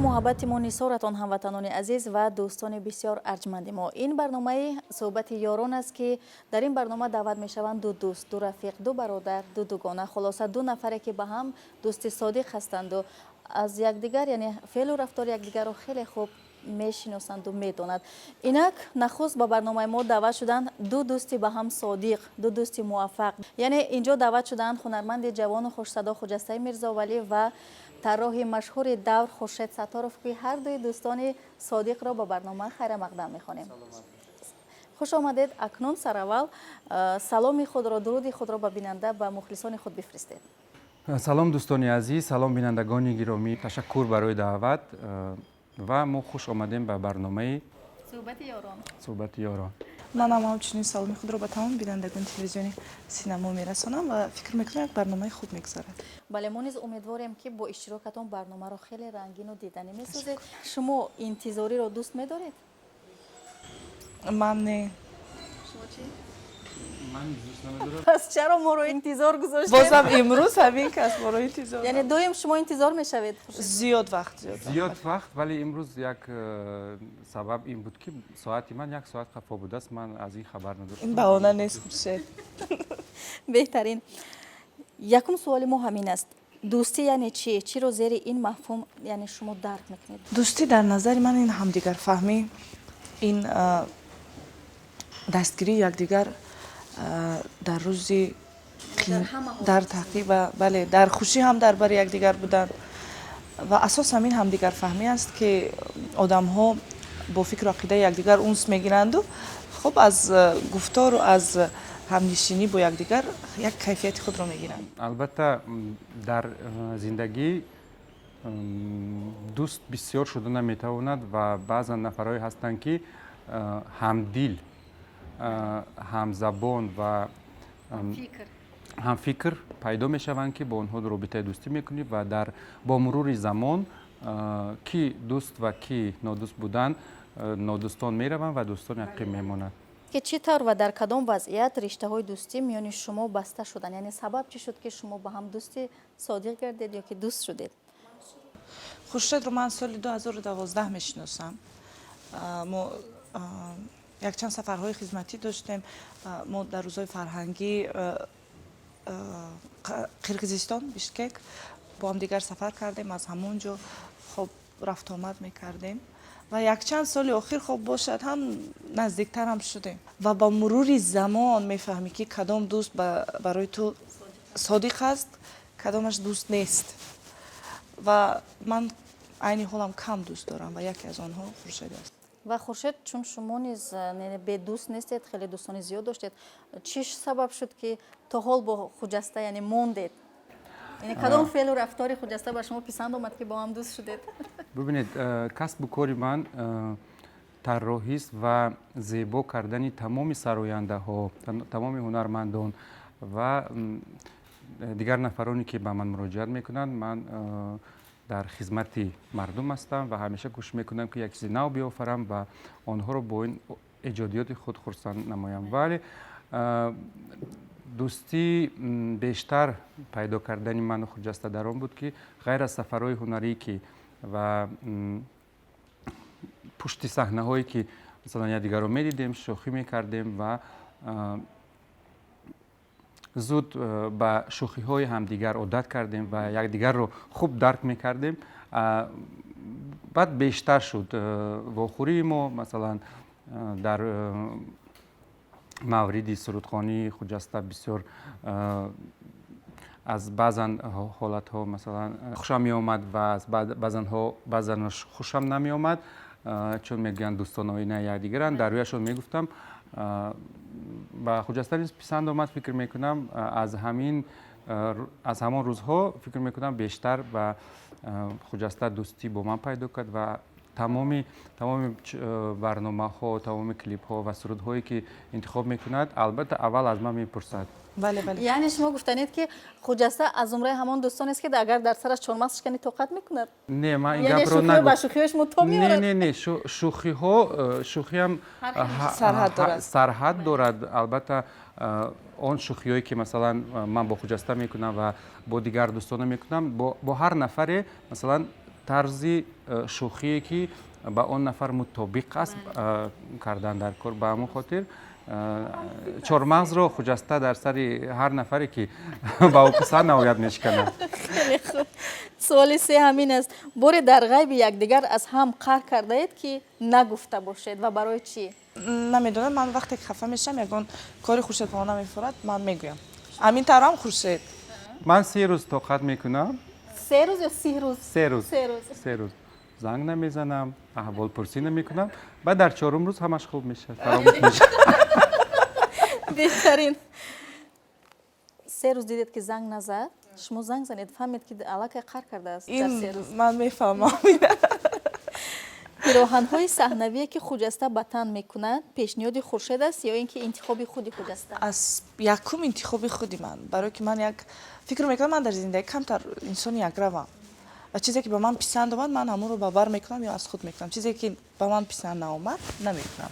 муҳаббати мо нисоратон ҳамватанони азиз ва дӯстони бисёр арҷманди мо. Ин барномаи суҳбати ёрон аст ки дар ин барнома даъват мешаванд ду дӯст, ду рафиқ, ду бародар, ду дугона, хулоса ду нафаре ки ба ҳам дӯсти содиқ ҳастанду аз якдигар яъне феълу рафтори якдигарро хеле хуб мешиносанду медонад. Инак нахуст ба барномаи мо даъват шуданд ду дӯсти ба ҳам содиқ, ду дӯсти муваффақ. Яъне инҷо даъват шуданд ҳунарманди ҷавону хушсадо Хуҷастаи Мирзовалӣ ва طراح مشهور دور خورشید ستارов که هر دوی دوستان صادق را با برنامه خیر مقدم می‌خوانیم. خوش آمدید. اکنون سراول سلام خود را درود خود را به بیننده و مخلصان خود بفرستید. سلام دوستان عزیز، سلام بینندگان گرامی، تشکر برای دعوت و ما خوش آمدیم به برنامه صحبت یاران. من هم همچنین سلامی خود را به تمام بینندگان تلویزیونی سینما میرسانم و فکر میکنم یک برنامه خوب میگذارد. بله، ما نیز امیدواریم که با اشتراکتون برنامه را خیلی رنگین و دیدنی میسازید. شما انتظاری را دوست میدارید؟ من نه. شما چی؟ من دوست ندارم. پس چرا ما رو انتظار گذاشتید؟ بازم امروز همین کس ما رو انتظار. یعنی دویم شما انتظار میشوید؟ زیاد وقت. ولی امروز یک سبب این بود که ساعتی من یک ساعت خفا بود است، من از این خبر نداشتم. این بهانه نیست خورشید. بهترین. یکم سوال ما همین است. دوستی یعنی چی؟ چی رو زیر این مفهوم یعنی شما درک میکنید؟ دوستی در نظر من این همدیگر فهمی، این دستگیری یکدیگر در روزی در تحقیق و بله در خوشی هم در بر یکدیگر بودن و اساس همین همدیگر فهمی است که آدم ها با فکر و عقیده یکدیگر اونس میگیرند و خب از گفتار و از همنشینی با یکدیگر یک کیفیت خود را میگیرند. البته در زندگی دوست بسیار شده نمیتواند و بعضا نفرهایی هستند که همدل، همزبان و هم فکر پیدا میشوند که با آنها رابطه دوستی میکنی و در با مرور زمان کی دوست و کی نادوست بودن نادوستان میروند و دوستان حقیقی میمانند. که چطور و در کدام وضعیت رشته های دوستی میان شما بسته شدن؟ یعنی سبب چی شد که شما با هم دوستی صادق گردید یا که دوست شدید؟ خورشید رو من سال 2012 میشناسم. ما یک چند سفرهای خدمتی داشتیم. ما در روزهای فرهنگی قرقیزستان بیشکک با هم دیگر سفر کردیم. از همونجا خب رفت آمد میکردیم و یک چند سال آخر خب باشد هم نزدیکتر هم شدیم و با مرور زمان میفهمی که کدام دوست برای تو صادق است، کدامش دوست نیست و من عین حالم کم دوست دارم و یکی از آنها خورشید است. و خورشید چون شما نیز به دوست نیستید، خیلی دوستان زیاد داشتید، چی سبب شد که تا حال با خجسته یعنی موندید؟ یعنی کدام فعل و رفتار خجسته به شما پسند آمد که با هم دوست شدید؟ ببینید، کسب و کار من طراحی است و زیبا کردن تمام سراینده ها، تمام هنرمندان و دیگر نفرانی که به من مراجعت میکنند. من در خدمت مردم هستم و همیشه کوشش میکنم که یک چیز نو بیافرم و آنها رو با این ایجادیات خود خرسند نمایم. ولی دوستی بیشتر پیدا کردن من و خجسته در آن بود که غیر از سفرهای هنری که و پشت صحنه هایی که مثلا یکدیگر رو میدیدیم، شوخی میکردیم و زود به شوخی های همدیگر عادت کردیم و یکدیگر رو خوب درک میکردیم. بعد بیشتر شد واخوری ما مثلا در مورد سرودخوانی خجسته بسیار از بعضا حالت ها مثلا خوشم می آمد و از بعضا خوشم نمی آمد، چون میگن دوستان آینه یکدیگرند. در رویشون میگفتم با خجسته نیز پسند آمد. فکر میکنم از همان روزها فکر میکنم بیشتر و خجسته دوستی با من پیدا کرد و تمام برنامه ها، تمام کلیپ ها و سرود هایی که انتخاب میکند البته اول از من میپرسد. بله بله. یعنی شما گفتنید که خجسته از زمره همان دوستان است که اگر در سرش چهارمغز شکنی طاقت میکند؟ نه، من این یعنی گپ رو نگفتم. با شوخیش متو میارد؟ نه شوخی هم سرحد دارد. البته آن شوخی هایی که مثلا من با خجسته میکنم و با دیگر دوستان میکنم با هر نفر مثلا тарзи шӯхие ки ба он нафар мутобиқ аст кардан дар кор. ба ҳамон хотир чормағзро хуҷаста дар сари ҳар нафаре ки ба ӯ писанд наояд мешиканад. خیلی خوب. سوال سه همین است. باری در غیب یکدیگر از هم قهر کرده اید که نگفته باشید و برای چی؟ نمیدونم. من وقتی که خفه میشم یگان کاری خورشید با نمیفورد من میگویم. همین طور هم خورشید. من 3 روز طاقت میکنم. 3 روز یا 30 روز؟ 3 روز. 3 روز. زنگ نمیزنم، احوالپرسی نمیکنم. بعد در 4م روز همش خوب میشه. فراموش میشه. بهترین. 3 روز دیدید که زنگ نزد. شما زنگ زنید فهمید که علاقه قهر کرده است در 3 روز. من میفهمم. پیراهن‌های صحنوی که خجسته به تن میکند پیشنهاد خورشید است یا اینکه انتخاب خودی خجسته؟ از یکم انتخاب خودی من. برای که من یک فکر میکنم من در زندگی کمتر انسان یک روام. و چیزی که به من پسند اومد من همون رو باور میکنم یا از خود میکنم. چیزی که به من پسند ناومد نمیکنم.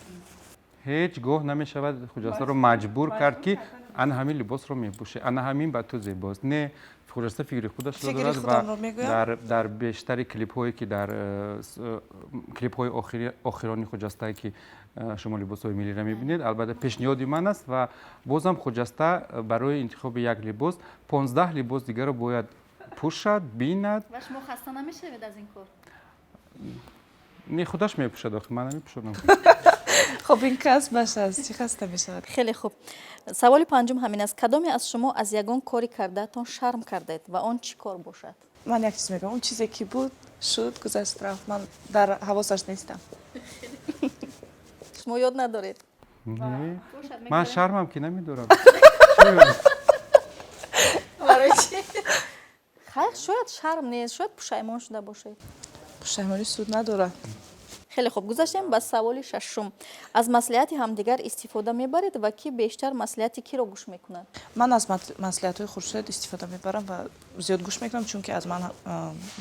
هیچ گاه نمیشود خجسته رو مجبور کرد که آن همین لباس رو میپوشه. آن همین با تو زیباست. نه خجسته فکر خودش رو دارد و در بیشتر کلیپ هایی که در کلیپ های آخرانی خجسته که شما لباس های ملی را میبینید البته پیشنهاد من است و بازم خجسته برای انتخاب یک لباس 15 لباس دیگر رو باید پوشد بیند. و شما خسته نمیشید از این کار؟ نه خودش میپوشد آخه من نمیپوشم. خب این کس باشه است چی خسته میشود. خیلی خوب. سوال پنجم همین است. کدامی از شما از یگان کاری کرده تان شرم کردید و آن چی کار باشد؟ من یک چیز میگم. اون چیزی که بود شد گذشت رفت. من در حواسش نیستم. شما یاد ندارید؟ نه من شرمم که نمیدارم. برای چی؟ خیر شاید شرم نیست، شاید پشیمان شده باشید. پشیمانی سود نداره. خیلی خوب. گذاشتیم به سوال ششم. از مصلحت همدیگر استفاده میبرید و کی بیشتر مصلحت کی رو گوش میکند؟ من از مصلحت های خورشید استفاده میبرم و زیاد گوش میکنم چون که از من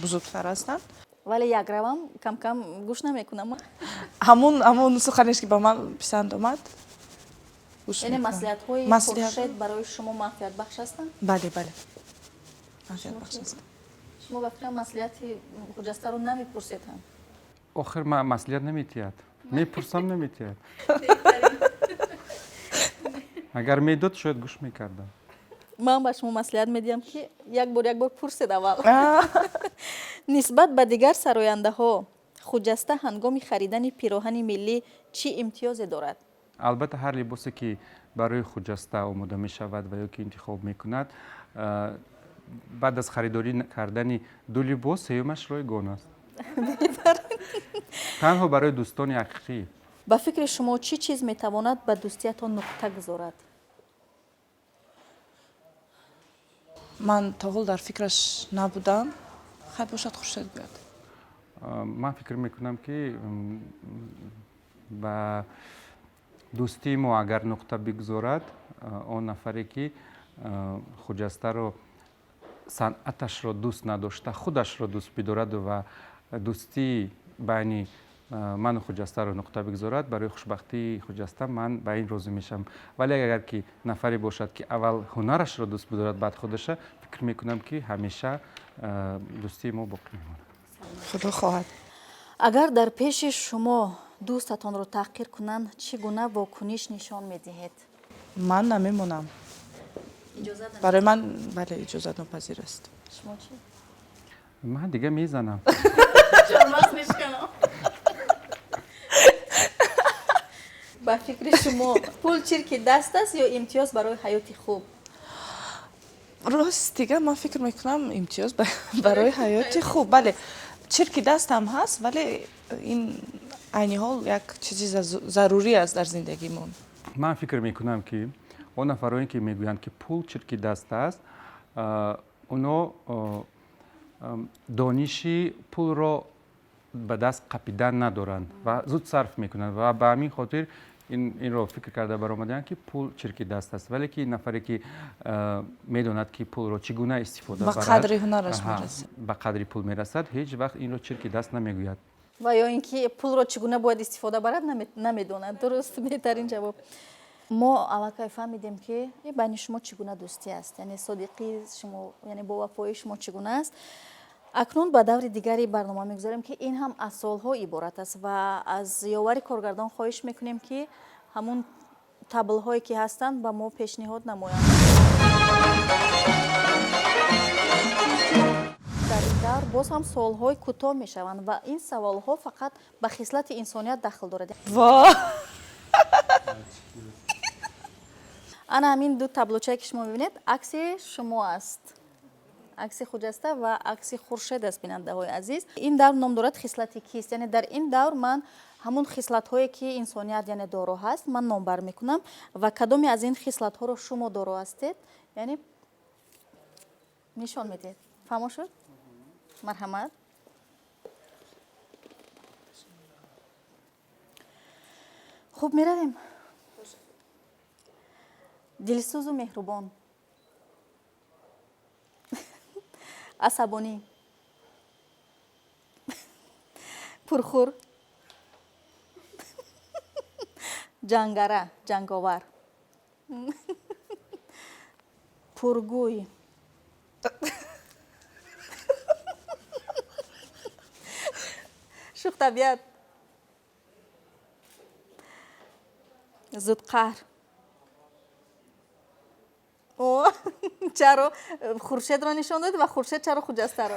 بزرگتر هستند. ولی یک روم کم کم گوش نمیکنم. همون سخنش که با من پسند اومد گوش یعنی میکنم. مصلحت های خورشید برای شما منفعت بخش هستند؟ بله منفعت بخش هستند. شما به فکر مصلحت خجسته رو نمیپرسید هم؟ آخر من مسئولیت نمیتید. میپرسم نمیتید. اگر میداد شاید گوش میکردم. من به شما مصلحت میدیم که یک بار پرسید اول. نسبت به دیگر سراینده ها خجسته هنگام خریدن پیراهن ملی چی امتیازی دارد؟ البته هر لباسی که برای خجسته آماده می شود و یا که انتخاب میکند بعد از خریداری کردن 2 لباس سومش رایگان است. تنها برای دوستان حقیقی. با فکر شما چی چیز میتواند به دوستیتان نقطه گذارد؟ من تا حال در فکرش نبودم. خیلی باشد خورشید بیاد. من فکر میکنم که با دوستی ما اگر نقطه بگذارد آن نفری که خجسته رو صنعتش را دوست نداشته خودش را دوست بدارد و دوستی بین من و خجسته رو نقطه بگذارد برای خوشبختی خجسته من به این راضی میشم. ولی اگر که نفری باشد که اول هنرش را دوست بدارد بعد خودش فکر میکنم که همیشه دوستی ما باقی میماند. خدا خواهد. اگر در پیش شما دوستتان رو تحقیر کنند چگونه واکنش نشان میدهید؟ من نمیمونم. برای من بله اجازه ناپذیر است. شما چی؟ من دیگه میزنم. با فکر شما پول چرک دست است یا امتیاز برای حیات خوب؟ راست دیگه من فکر میکنم امتیاز برای حیات خوب. بله چرک دست هم هست ولی این عین حال یک چیزی ضروری است در زندگیمون. من فکر میکنم که اون نفرایی که میگویند که پول چرک دست است اونا دانشی پول را به دست قپیدن ندارند و زود صرف میکنند و به همین خاطر این را فکر کرده برآمدند که پول چرک دست است. ولی که نفری که میداند که پول را چگونه استفاده به قدر هنرش میرسد به قدر پول میرسد هیچ وقت این را چرک دست نمیگوید. و یا اینکه پول را چگونه باید استفاده برد نمیداند. درست بهترین جواب. ما علاقه فهمیدیم که بین شما چگونه دوستی است، یعنی صدیقی شما یعنی با وفای شما چگونه است. акнун ба даври дигари барнома мегузорем ки ин ҳам аз солҳо иборат аст ва аз ёвари коргардон хоҳиш мекунем ки ҳамун таблҳое ки ҳастанд ба мо пешниҳод намоянд. дар ин давр боз ҳам суолҳои кӯтоҳ мешаванд ва ин саволҳо фақат ба хислати инсоният дахл дорад. ана ҳамин ду таблочае ки шумо мебинед акси шумо аст, акси хуҷаста ва акси хуршед аст. Бинандаҳои азиз, ин давр ном дорад хислати кист, яъне дар ин давр ман ҳамун хислатҳое ки инсоният яъне доро ҳаст ман номбар мекунам ва кадоме аз ин хислатҳоро шумо доро ҳастед, яъне нишон медиҳед. фаҳмо шуд? марҳамат. хуб, меравем. дилсӯзу меҳрубон, асабонӣ, пурхур, ҷангара, ҷанговар, пургӯй, шухтабиат, зудқаҳр. чаро хуршедро нишон додед ва хуршед чаро хуҷастаро?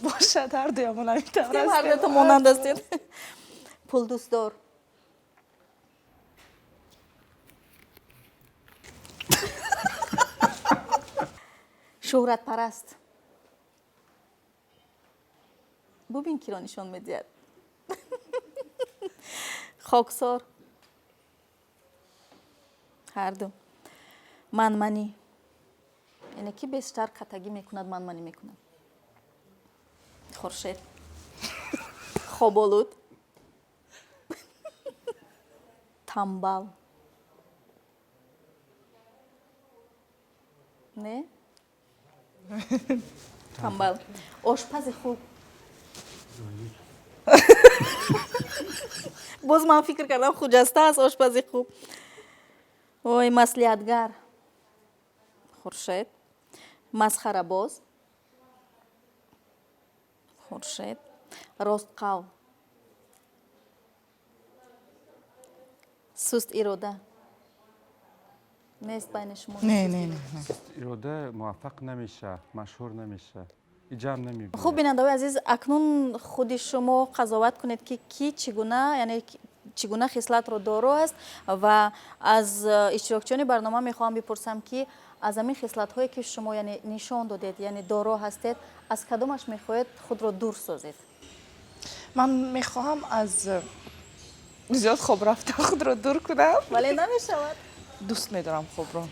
бошад, ҳардуямон ҳамин ҳардуятон монанд ҳастед. пулдӯстдор, шӯҳратпараст. бубин киро нишон медиҳад. хоксор, ҳарду. манманӣ, яъне ки бештар қатагӣ мекунад, манманӣ мекунад. хуршед, хоболуд, тамбал. не? тамбал. ошпази хуб. боз ман фикр кардам хуҷаста аст ошпази хуб. ой, маслиҳатгар, хуршед. масхарабоз, хуршед. ростқавл, суст ирода. нест байни шумо? не. ирода муваффақ намеша, машҳур намеша, ҷамъ намебинад. хуб, бинандаҳои азиз, акнун худи шумо қазоват кунед ки ки чӣ гуна хислатро доро аст ва аз иштирокчиёни барнома мехоҳам бипурсам ки аз ҳамин хислатҳое ки шумо яъне нишон додед, яъне доро ҳастед, аз кадомаш мехоҳед худро дур созед? ман мехоҳам аз зиёд хоб рафтан худро дур кунам. вале намешавад. дӯст медорам хобро.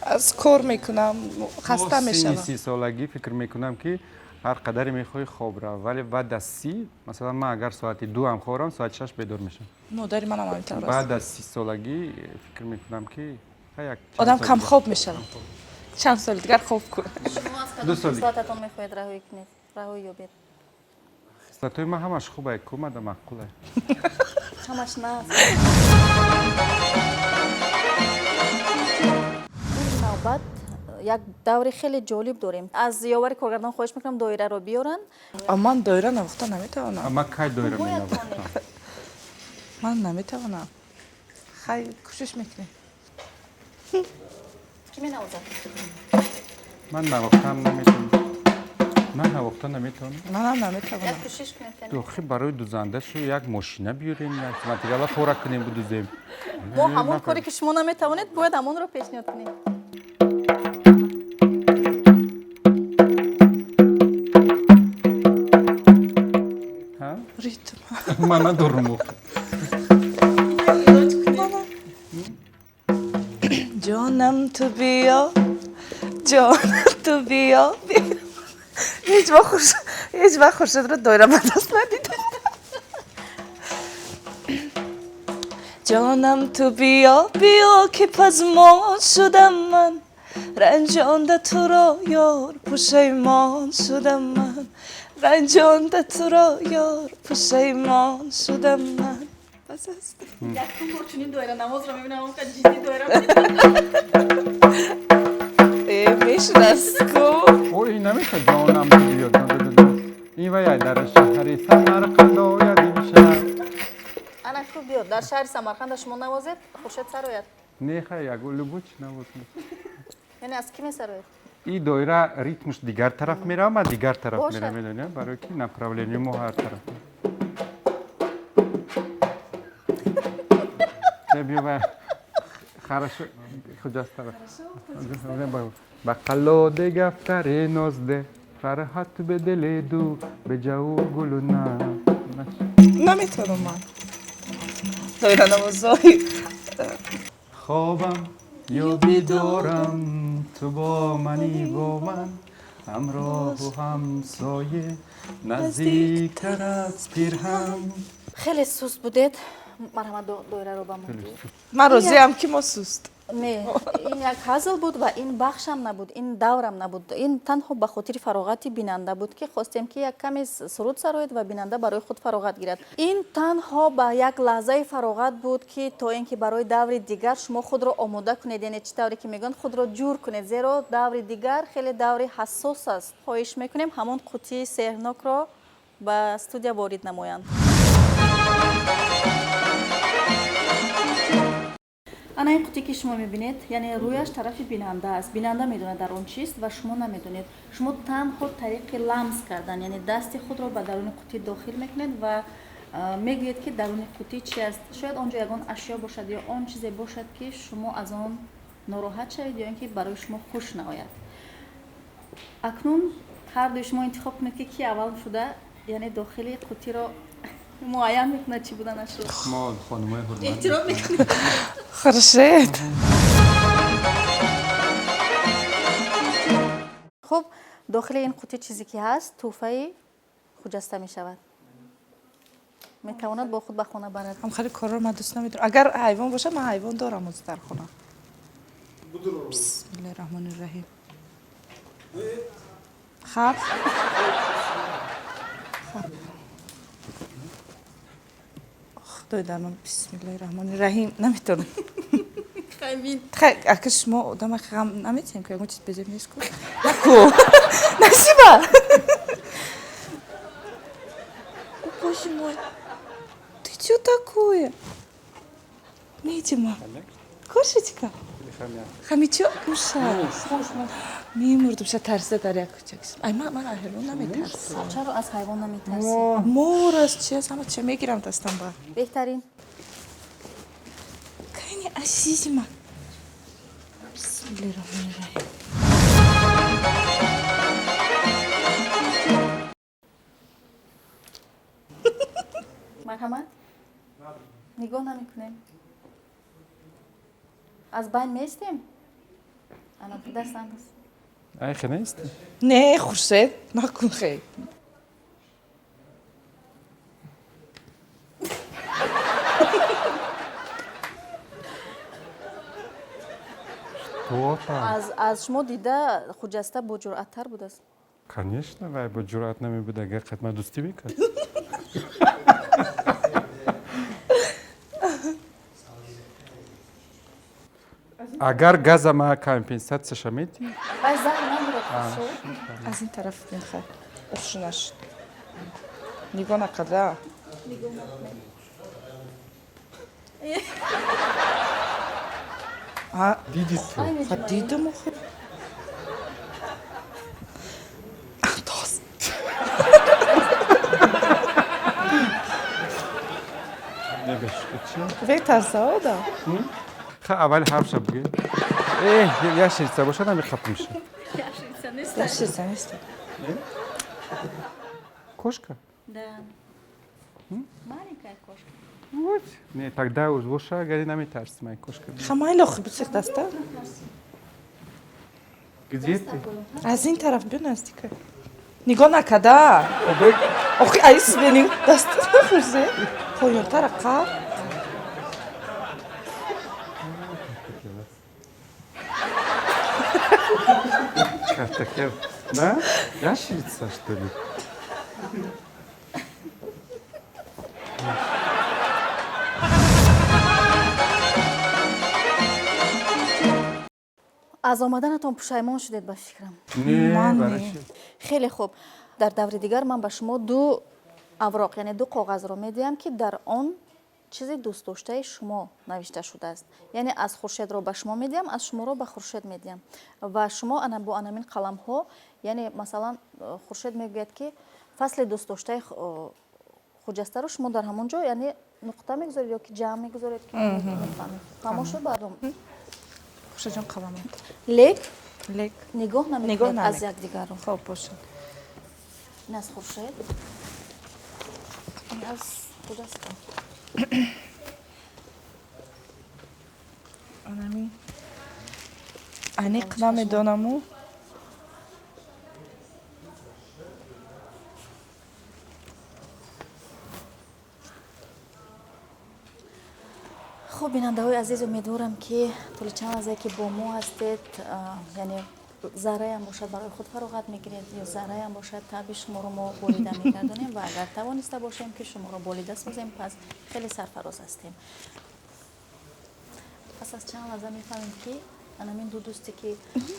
аз кор мекунам, хаста мешавам. 30 солагӣ фикр мекунам ки ҳар қадаре мехоҳӣ хоб рав, вале баъд аз 30, масалан ман агар соати 2 ам хобрам, соати 6 бедор мешам. модари манам ҳаминтавр аст. баъд аз 30 солагӣ фикр мекунам ки одам камхоб мешавад. чанд соли дигар хоб кун. шумо аз кадом хислататон мехоҳед раҳоӣ кунед, раҳоӣ ёбед? хислатҳои ман ҳамаш хубае, кӯмада маъқулае. ҳамаш на. навбат як даври хеле ҷолиб дорем. аз ёвари коргардон хоҳиш мекунам доираро биёранд. ман доира навохта наметавонам. ман кай доира менавохтам? ман наметавонам. хай кӯшиш мекунем. ки менавозад? ман навохтам наметавонам. ман навохта наметавонам. манам наметавонам. як кӯшиш кунед. дохи барои дузандашу як мошина биёрем, як материала пора кунем будузем. мо ҳамон коре ки шумо наметавонед бояд ҳамонро пешниҳод кунем. ритм. ман надорум. ҷонам ту биё, ҷонам ту биё. ҳеҷ вақт хуршедро доира ба даст надидам. ҷонам ту биё, биё ки пазмон шудам ман, ранҷонда туро ёр пушаймон шудам ман, ранҷонда туро ёр пушаймон шудам ман. бас аст. якум бор чунин доира намозро мебинам, ҷиддӣ доира میشناسکو اوه این نمیشه جانم بیاد این وای در شهر سمرقند آید امشب انا کو بیاد در شهر سمرقند شما نوازید خورشید سر آید نه خیر یک لبوچ نوازم یعنی از کی سر آید این دایره ریتمش دیگر طرف میره و دیگر طرف باشد. میره میدونی برای کی направление ما هر طرف بیا хорошо خجسته بقلا دگفتر نازده فرحت به دل دو به جو گل و نه نمیتونم من دایره نوازای خوابم یا بیدارم تو با منی با من همراه و همسایه نزدیکتر از پیرهن خیلی سوست بودید مرحمت دایره رو به من من راضیم که ما سوست نه این یک هزل بود و این بخشم نبود این دورم نبود این تنها به خاطر فراغت بیننده بود که خواستیم که یک کمی سرود سرایید و بیننده برای خود فراغت گیرد این تنها به یک لحظه فراغت بود که تا اینکه برای دور دیگر شما خود را آماده کنید یعنی چطوری که میگن خود را جور کنید زیرا دور دیگر خیلی دور حساس است خواهش میکنیم همون قوطی سحرناک را به استودیو وارد نمایند انا این قوطی که شما میبینید یعنی رویش طرف بیننده است بیننده میدونه در اون چیست و شما نمیدونید شما تنها طریق لمس کردن یعنی دست خود رو به درون قوطی داخل میکنید و میگویید که درون قوطی چی است شاید آنجا یگان اشیا باشد یا آن چیزی باشد که شما از آن ناراحت شوید یا اینکه برای شما خوش نآید اکنون هر دوی شما انتخاب کنید که کی اول شده یعنی داخل قوطی رو معین میکنه چی بودن اشیا ما خانمای حرمت احترام میکنید خورشید خب داخل این قوطی چیزی که هست توفه خجسته می شود میتواند با خود به خانه برد هم خیلی کار رو من دوست نمیدارم اگر حیوان باشه من حیوان دارم از در خونه بسم الله الرحمن الرحیم خب خدای در من بسم الله الرحمن الرحیم نمیتونم خیلی خیلی اگه شما آدم غم نمیتونیم که اون چیز بزرگ نیست کن نکو نسیبه боже мой ты что такое Митима кошечка хамичо куша میمردم شاید ترسیده در یک کوچکس ای من حیوان نمیترسم چرا از حیوان نمیترسی؟ مور از چی از همه چه میگیرم دستم با بهترین کنی عزیزی من بسم الله الرحمن الرحیم مرحمت نگاه نمیکنیم از بین میستیم انا دستم است ای خیلی نیست نه خورشید نکن خیلی از شما دیده خجسته با جرأت تر بود است конечно وای با جرأت نمی بود اگر خدمت دوستی میکرد اگر گاز ما компенсация میدی بس زهر نداره خورشید از این طرف بین خیلی افشونش نگاه نکرده دیدی تو خب دیدم خیلی انداز نگاش چی به ترسه دا خب اول حرف شب بگی یا شیرسه باشه نمی خب میشه داشته نیست кошка да маленькая кошка вот не тогда уж лучше говори نمیترسی من кошка خمایل آخه بسیخ دسته где ты از این طرف بیا نزدیکه نگاه نکده آخه ایس بینیم دست خوزه پایان تر قب как так да ящерица что ли аз омаданатон пушаймон шудед ба фикрам. Ман бараш не. чӣ? хеле хуб. дар даври дигар ман ба шумо ду авроқ яъне ду коғазро медиҳам ки дар он чизи дӯстдоштаи шумо навишта шудааст. яъне аз хуршедро ба шумо медиҳам, аз шуморо ба хуршед медиҳам. ва шумо бо анамин қаламҳо, яъне масалан хуршед мегӯяд ки фасли дӯстдоштаи хуҷастаро шумо дар ҳамон ҷо яъне нуқта мегузоред ё ки ҷамъ мегузоред ки мефаҳмед. тамом шуд бардом. хушаҷон қаламат лек лек нигоҳ Нигоҳ намекунед аз намекунед. якдигарро. хоб бошад ин аз хуршед, ин аз хуҷаст. анами аниқ намедонаму хуб бинандаҳои азиз, умедворам ки тӯли чанд лаҳзае ки бо мо ҳастед, яъне зарраям бошад барои худ фароғат мегиред ё зарраям бошад таби шуморо мо болида мегардонем ва агар тавониста бошем ки шуморо болида созем, пас хеле сарфароз ҳастем. пас аз чанд лаҳза мефаҳмем ки анамин ду дӯсте ки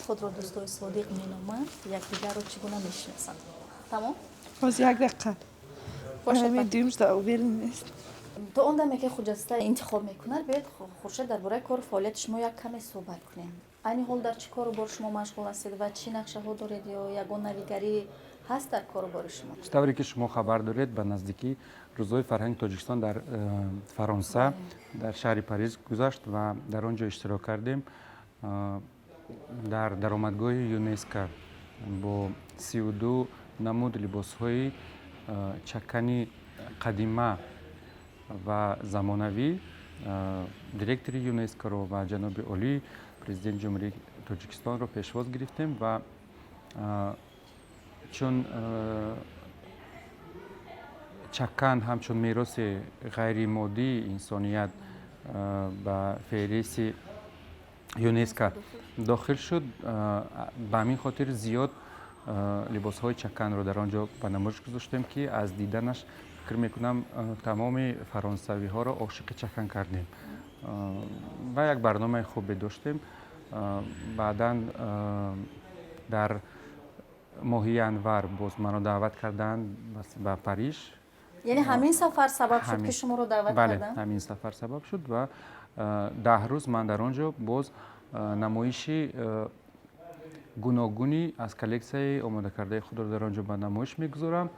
худро дӯстои содиқ меноманд, якдигарро чӣ гуна мешиносанд. Тамом? боз як дақиқа Бошад, анами ба- дуюмшда уверен нест то он даме ки хуҷаста интихоб мекунад, биёед хуршед дар бораи кору фаъолияти шумо як каме суҳбат кунем. айни ҳол дар чӣ кору бор шумо машғул ҳастед ва чӣ нақшаҳо доред ё ягон навигарӣ ҳаст дар кору бори шумо? тавре ки шумо хабар доред, ба наздикӣ рӯзҳои фарҳанги тоҷикистон дар фаронса дар шаҳри Париж гузашт ва дар он ҷо иштирок кардем. дар даромадгоҳи ЮНЕСКО бо 32 намуд либосҳои чакани қадима ва замонавӣ директори ЮНЕСКОро ва ҷаноби олии президенти ҷумҳурии Тоҷикистонро пешвоз гирифтем ва чун чакан ҳамчун мероси ғайримоддии инсоният ба феҳриси ЮНЕСКО дохил шуд, ба ҳамин хотир зиёд либосҳои чаканро дар он ҷо ба намоиш гузоштем ки аз диданаш фикр мекунам тамоми фаронсавиҳоро ошиқи чакан кардем. ва як барномаи хубе доштем. баъдан дар моҳи январ боз маро даъват карданд ба Париж. яъне ҳамин сафар сабаб шуд ки ҳамин- шуморо даъват бале, карданд? ҳамин сафар сабаб шуд ва 10 рӯз ман дар он ҷо боз намоиши гуногуни аз коллексияи омодакардаи худро дар он ҷо ба намоиш мегузорам.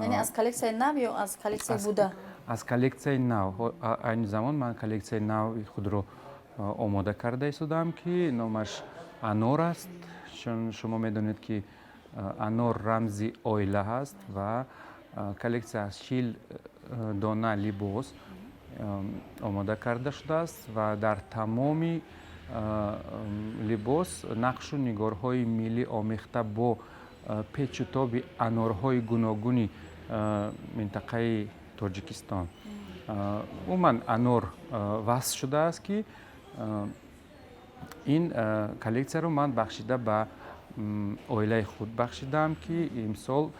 яъне аз коллексияи нав ё аз коллексияи буда? аз коллексияи нав. айни замон ман коллексияи нави худро омода карда истодаам ки номаш анор аст. чун шумо медонед ки анор рамзи оила ҳаст ва коллексия аз 40 дона либос омода карда шудааст ва дар тамоми либос нақшу нигорҳои миллӣ омехта бо печутоби анорҳои гуногуни минтақаи Тоҷикистон. умуман анор васф шудааст ки ин коллексияро ман бахшида ба оилаи худ бахшидаам ки имсол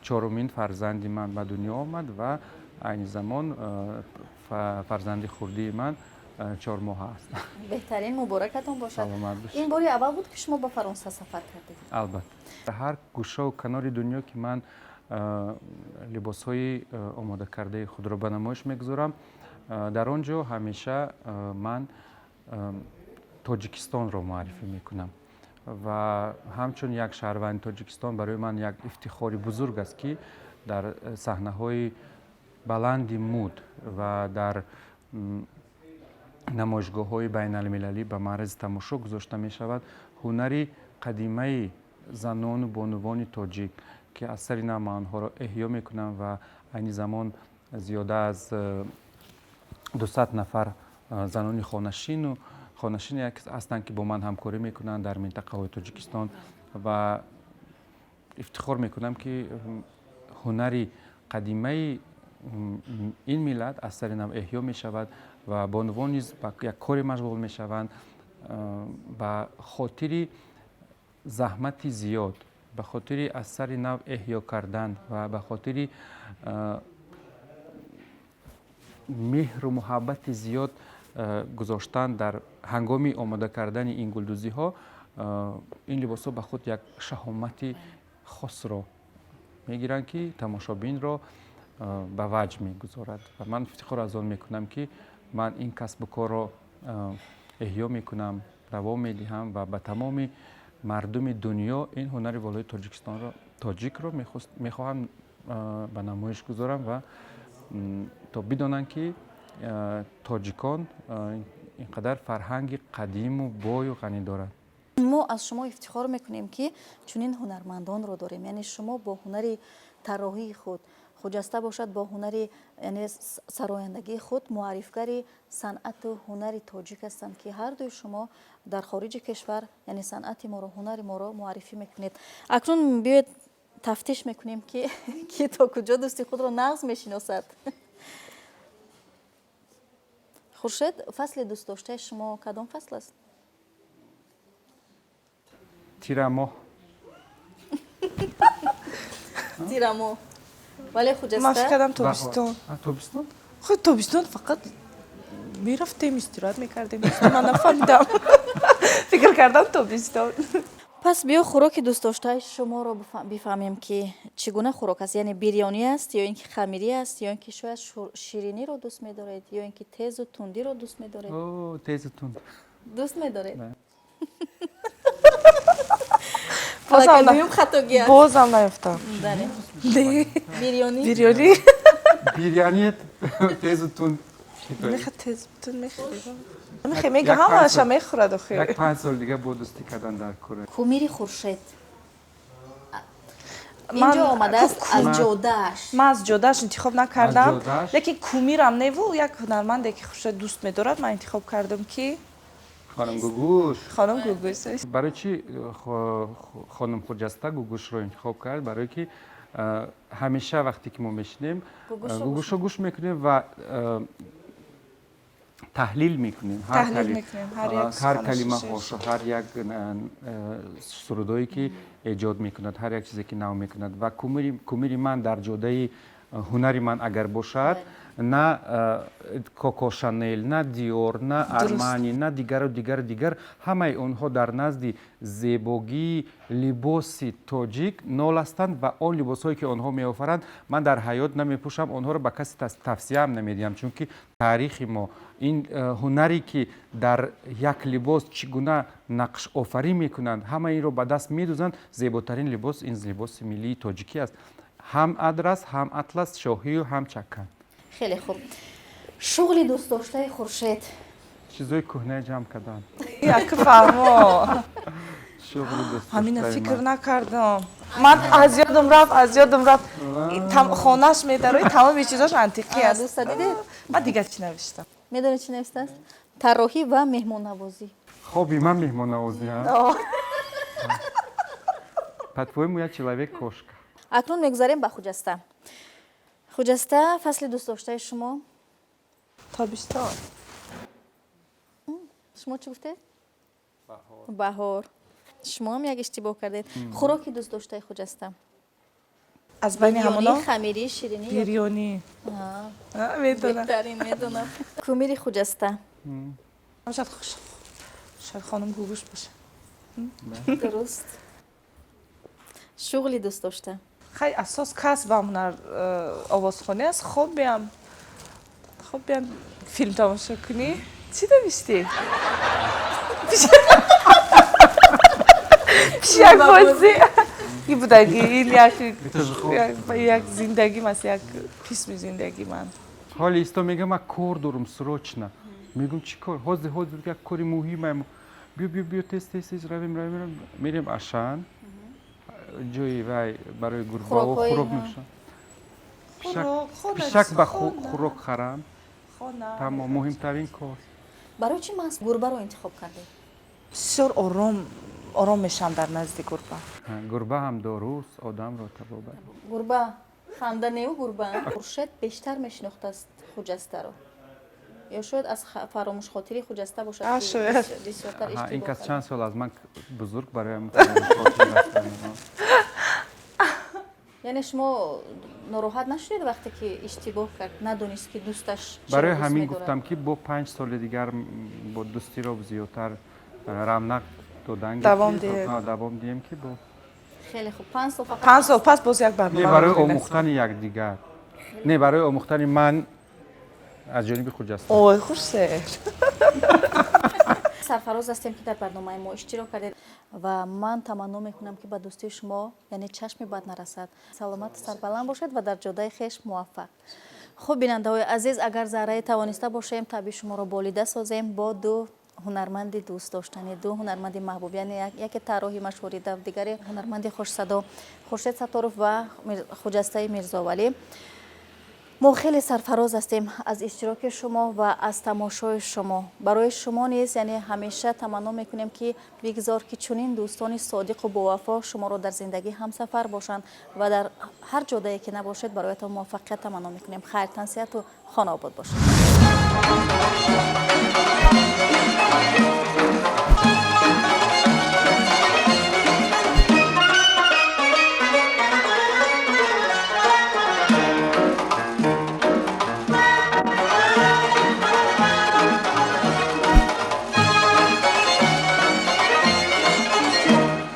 чорумин фарзанди ман ба дунё омад ва айни замон фарзанди хурдии ман 4 моҳ аст. беҳтарин, муборакатон бошад. Саломат бошед. ин бори аввал буд ки шумо ба фаронса сафар кардед? албатта дар ҳар гӯшаву канори дунё ки ман либосҳои омодакардаи худро ба намоиш мегузорам, дар он ҷо ҳамеша ман Тоҷикистонро муаррифӣ мекунам ва ҳамчун як шаҳрванди Тоҷикистон барои ман як ифтихори бузург аст ки дар саҳнаҳои баланди муд ва дар намоишгоҳҳои байналмилалӣ ба маърази тамошо гузошта мешавад ҳунари қадимаи занону бонувони тоҷик ки аз сари нав ман онҳоро эҳё мекунам ва айни замон зиёда аз 200 нафар занони хонашин ҳастанд ки бо ман ҳамкорӣ мекунанд дар минтақаҳои Тоҷикистон ва ифтихор мекунам ки ҳунари қадимаи ин миллат аз сари нав эҳё мешавад ва бонувон низ ба як коре машғул мешаванд ба хотири заҳмати зиёд, ба хотири аз сари нав эҳё кардан ва ба хотири меҳру муҳаббати зиёд гузоштан дар ҳангоми омода кардани ин гулдузиҳо ин либосҳо ба худ як шаҳомати хосро мегиранд ки тамошобинро ба ваҷ мегузорад ва ман ифтихор аз он мекунам ки ман ин касбу корро эҳё мекунам, давом медиҳам ва ба тамоми мардуми дунё ин ҳунари волои тоҷикро мехоҳам ба намоиш гузорам ва то бидонанд ки тоҷикон инқадар фарҳанги қадиму бою ғанӣ дорад. мо аз шумо ифтихор мекунем ки чунин ҳунармандонро дорем, яъне шумо бо ҳунари тарроҳии худ хуҷаста бошад, бо ҳунари яъне сарояндагии худ муаррифгари санъату ҳунари тоҷик ҳастанд ки ҳардуи шумо дар хориҷи кишвар яъне санъати моро, ҳунари моро муаррифӣ мекунед. Акнун биёед тафтиш мекунем ки то куҷо дӯсти худро нағз мешиносад. хуршед, фасли дӯстдоштаи шумо кадом фасл аст? тирамоҳ. тирамоҳ. вале хуҷаста ман фикр кардам тобистон. Тобистон? خب تابستون فقط میرفتیم استراحت میکردیم. من نفهمیدم. فکر کردم تابستون. پس بیا خوراک دوست داشته شما رو بفهمیم که چگونه خوراک است، یعنی بیریانی است یا اینکه خمیری است یا اینکه شاید شیرینی رو دوست می‌دارید یا اینکه تیز و تندی رو دوست می‌دارید؟ اوه تیز و تند. دوست می‌دارید؟ بازم خطاگی است. بازم نیفتم. داره. نه. بیریانی. بیریانی. بیریانی تیز و تند. میخواد تیز تون میخواد. میگه همه‌اش میخورد آخه. یک 5 سال دیگه با دوستی کردن در کره. کومیری خورشید. اینجا آمده است از جوده‌اش. من از جوده‌اش انتخاب نکردم. لیکن کومیرم نه و یک هنرمندی که خورشید دوست می‌دارد من انتخاب کردم که خانم گوگوش. خانم گوگوش. برای چی خانم خجسته گوگوش رو انتخاب کرد؟ برای که همیشه وقتی که ما میشنیم گوگوش رو گوش میکنیم و تحلیل میکنیم. هر کلمه خوش و هر یک سرودایی که ایجاد میکند، هر یک چیزی که نو میکند و کومیری من در جوده هنری من اگر باشد نه کوکو شانل، نه دیور، نه ارمانی، نه دیگر همه اونها در نزد زیبایی لباسی تاجیک نول هستند و آن لباسهایی که آنها میآفرند من در حیات نمیپوشم، آنها رو به کسی توصیه هم نمیدیم، چون که تاریخ ما این هنری که در یک لباس چگونه نقش آفری میکنند همه این رو به دست میدوزند. زیباترین لباس این لباس ملی تاجیکی است، هم ادرس، هم اطلس، شاهی و هم چکن. خیلی خوب. شغل دوست داشته خورشید چیزای کهنه جمع کردن. یک فهمو. شغل دوست همین فکر نکردم. من از یادم رفت. خانه‌اش می‌داره تمام چیزاش انتیکی است. دوست دارید؟ من دیگه چی نوشتم؟ میدونید چی نوشته است؟ طراحی و مهمان نوازی. Хобби man мehмон навозӣ ҳаст. По-твоему, я человек-кошка. акнун мегузарем ба хуҷаста. хуҷаста фасли дӯст доштаи шумо? تابستان. шумо чӣ гуфтед? баҳор. шумо ҳам як иштибоҳ кардед. хӯроки дӯст доштаи хуҷаста? از بین همونا خمیری، شیرینی. بیریانی. میدونم. بهترین میدونم. کومیری خوجسته. شاید خانم گوگوش باشه. درست. شغلی دوست داشته. خیلی اساس کسبم هنر آوازخوانی است. خوب بیام فیلم تماشا کنی. چی نوشتی؟ پیش یک بازی. این بودگی این یک زندگی مثل یک قسم زندگی من. حالی ایستا میگم من کار دارم سراچنا. میگم چی کار؟ حاضر یک کاری مهمه. بیا تست رویم میریم اشان. جایی وای برای گربه و خوراک میشن. پیشک با خوراک خرم. تمام مهمترین کار. برای چی من گربه رو انتخاب کردی؟ بسیار آرام میشم در نزد گربه. گربه هم داروست آدم رو تبابد. گربه خندانه و گربه خورشید بیشتر میشناخته است خوجسته رو. یا شاید از فراموش خاطری خوجسته باشد. شاید. این کس چند سال از من بزرگ برایم فراموش خاطری هستند. یعنی شما ناراحت نشدید وقتی که اشتباه کرد ندونست که دوستش چرا برای دوست همین می‌دارد؟ گفتم که با 5 سال دیگر با دوستی رو زیادتر رونق دادن دوام گرفتیم. دهیم. دوام دهیم که با خیلی خوب 5 سال فقط 5 سال پس باز یک نه برنامه برای رو دیدیم. آموختن یکدیگر نه برای آموختن من از جانب خود هستم. اوه خوش سر. سرفراز هستیم که در برنامه ما اشتراک کردید و من تمنا میکنم که به دوستی شما یعنی چشم بد نرسد، سلامت سربلند باشید و در جاده خویش موفق. خب بیننده های عزیز، اگر ذره توانسته باشیم طبیعی شما را بالیده سازیم با دو هنرمند دوست داشتنی، دو هنرمند محبوب، یعنی یک طراح مشهوری و دیگری هنرمند خوش صدا خورشید ستارف و خجسته میرزاولی. ما خیلی سرفراز هستیم از اشتراک شما و از تماشای شما. برای شما نیز یعنی همیشه تمنا میکنیم که بگذار که چنین دوستان صادق و با وفا شما را در زندگی همسفر باشند و در هر جاده‌ای که نباشید برایتان موفقیت تمنا میکنیم. خیر، تنصیحت و خانه آباد باشید.